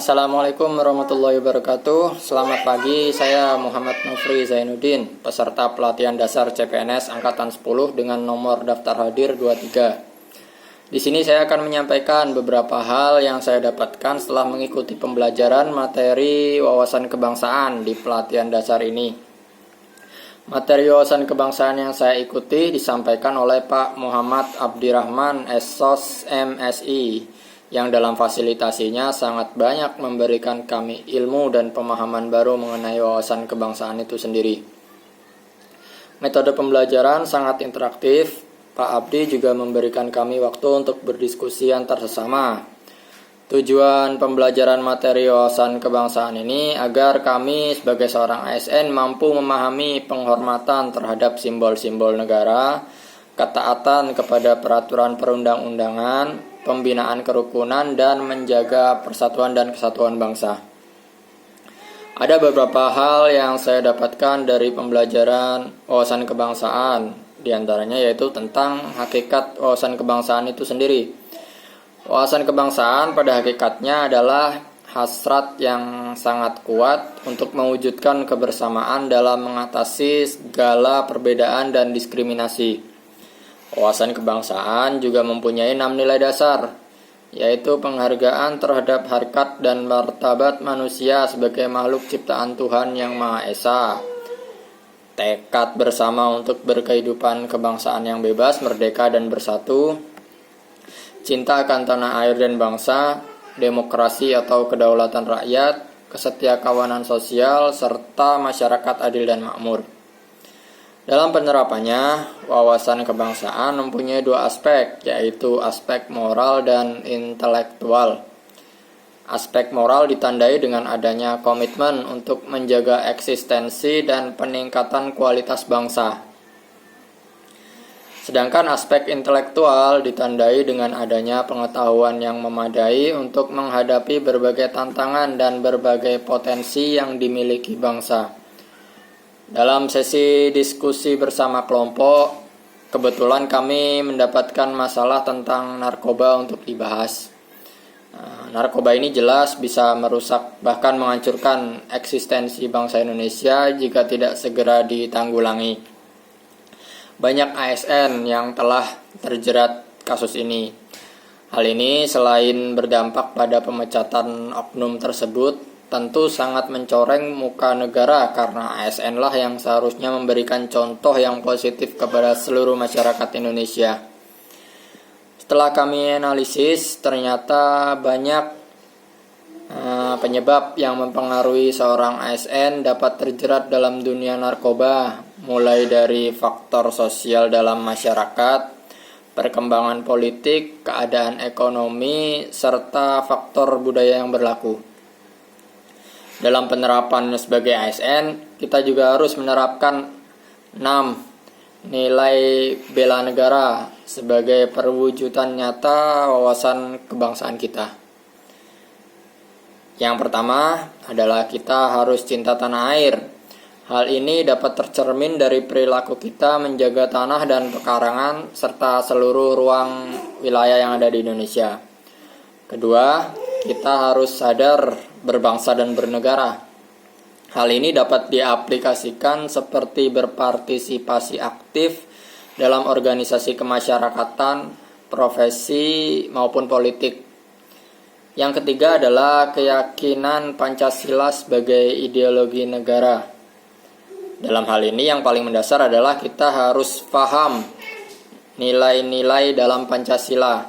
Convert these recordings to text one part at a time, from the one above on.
Assalamualaikum warahmatullahi wabarakatuh. Selamat pagi, saya Muhammad Nufri Zainuddin, peserta pelatihan dasar CPNS Angkatan 10 dengan nomor daftar hadir 23. Di sini saya akan menyampaikan beberapa hal yang saya dapatkan setelah mengikuti pembelajaran materi wawasan kebangsaan di pelatihan dasar ini. Materi wawasan kebangsaan yang saya ikuti disampaikan oleh Pak Muhammad Abdirrahman SSOS MSI, yang dalam fasilitasinya sangat banyak memberikan kami ilmu dan pemahaman baru mengenai wawasan kebangsaan itu sendiri. Metode pembelajaran sangat interaktif. Pak Abdi juga memberikan kami waktu untuk berdiskusi antar sesama. Tujuan pembelajaran materi wawasan kebangsaan ini agar kami sebagai seorang ASN mampu memahami penghormatan terhadap simbol-simbol negara, ketaatan kepada peraturan perundang-undangan, pembinaan kerukunan, dan menjaga persatuan dan kesatuan bangsa. Ada beberapa hal yang saya dapatkan dari pembelajaran wawasan kebangsaan, diantaranya yaitu tentang hakikat wawasan kebangsaan itu sendiri. Wawasan kebangsaan pada hakikatnya adalah hasrat yang sangat kuat untuk mewujudkan kebersamaan dalam mengatasi segala perbedaan dan diskriminasi. Wawasan kebangsaan juga mempunyai 6 nilai dasar, yaitu penghargaan terhadap harkat dan martabat manusia sebagai makhluk ciptaan Tuhan Yang Maha Esa, tekad bersama untuk berkehidupan kebangsaan yang bebas, merdeka, dan bersatu, cinta akan tanah air dan bangsa, demokrasi atau kedaulatan rakyat, kesetiakawanan sosial, serta masyarakat adil dan makmur. Dalam penerapannya, wawasan kebangsaan mempunyai 2 aspek, yaitu aspek moral dan intelektual. Aspek moral ditandai dengan adanya komitmen untuk menjaga eksistensi dan peningkatan kualitas bangsa. Sedangkan aspek intelektual ditandai dengan adanya pengetahuan yang memadai untuk menghadapi berbagai tantangan dan berbagai potensi yang dimiliki bangsa. Dalam sesi diskusi bersama kelompok, kebetulan kami mendapatkan masalah tentang narkoba untuk dibahas. Narkoba ini jelas bisa merusak bahkan menghancurkan eksistensi bangsa Indonesia jika tidak segera ditanggulangi. Banyak ASN yang telah terjerat kasus ini. Hal ini selain berdampak pada pemecatan oknum tersebut, tentu sangat mencoreng muka negara karena ASN lah yang seharusnya memberikan contoh yang positif kepada seluruh masyarakat Indonesia. Setelah kami analisis, ternyata banyak penyebab yang mempengaruhi seorang ASN dapat terjerat dalam dunia narkoba, mulai dari faktor sosial dalam masyarakat, perkembangan politik, keadaan ekonomi, serta faktor budaya yang berlaku. Dalam penerapan sebagai ASN, kita juga harus menerapkan 6 nilai bela negara sebagai perwujudan nyata wawasan kebangsaan kita. Yang pertama adalah kita harus cinta tanah air. Hal ini dapat tercermin dari perilaku kita menjaga tanah dan pekarangan serta seluruh ruang wilayah yang ada di Indonesia. Kedua, kita harus sadar berbangsa dan bernegara. Hal ini dapat diaplikasikan seperti berpartisipasi aktif dalam organisasi kemasyarakatan, profesi, maupun politik. Yang ketiga adalah keyakinan Pancasila sebagai ideologi negara. Dalam hal ini yang paling mendasar adalah kita harus paham nilai-nilai dalam Pancasila.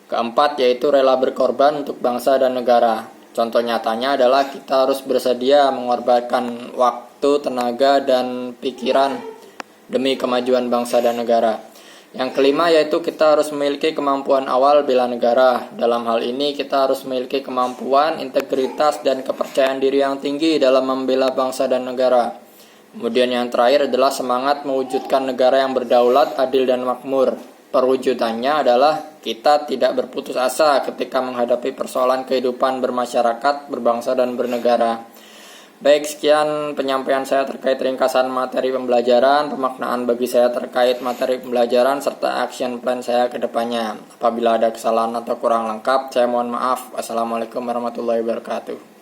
Keempat yaitu rela berkorban untuk bangsa dan negara. Contoh nyatanya adalah kita harus bersedia mengorbankan waktu, tenaga, dan pikiran demi kemajuan bangsa dan negara. Yang kelima yaitu kita harus memiliki kemampuan awal bela negara. Dalam hal ini kita harus memiliki kemampuan, integritas, dan kepercayaan diri yang tinggi dalam membela bangsa dan negara. Kemudian yang terakhir adalah semangat mewujudkan negara yang berdaulat, adil, dan makmur. Perwujudannya adalah kita tidak berputus asa ketika menghadapi persoalan kehidupan bermasyarakat, berbangsa, dan bernegara. Baik, sekian penyampaian saya terkait ringkasan materi pembelajaran, pemaknaan bagi saya terkait materi pembelajaran, serta action plan saya ke depannya. Apabila ada kesalahan atau kurang lengkap, saya mohon maaf. Wassalamualaikum warahmatullahi wabarakatuh.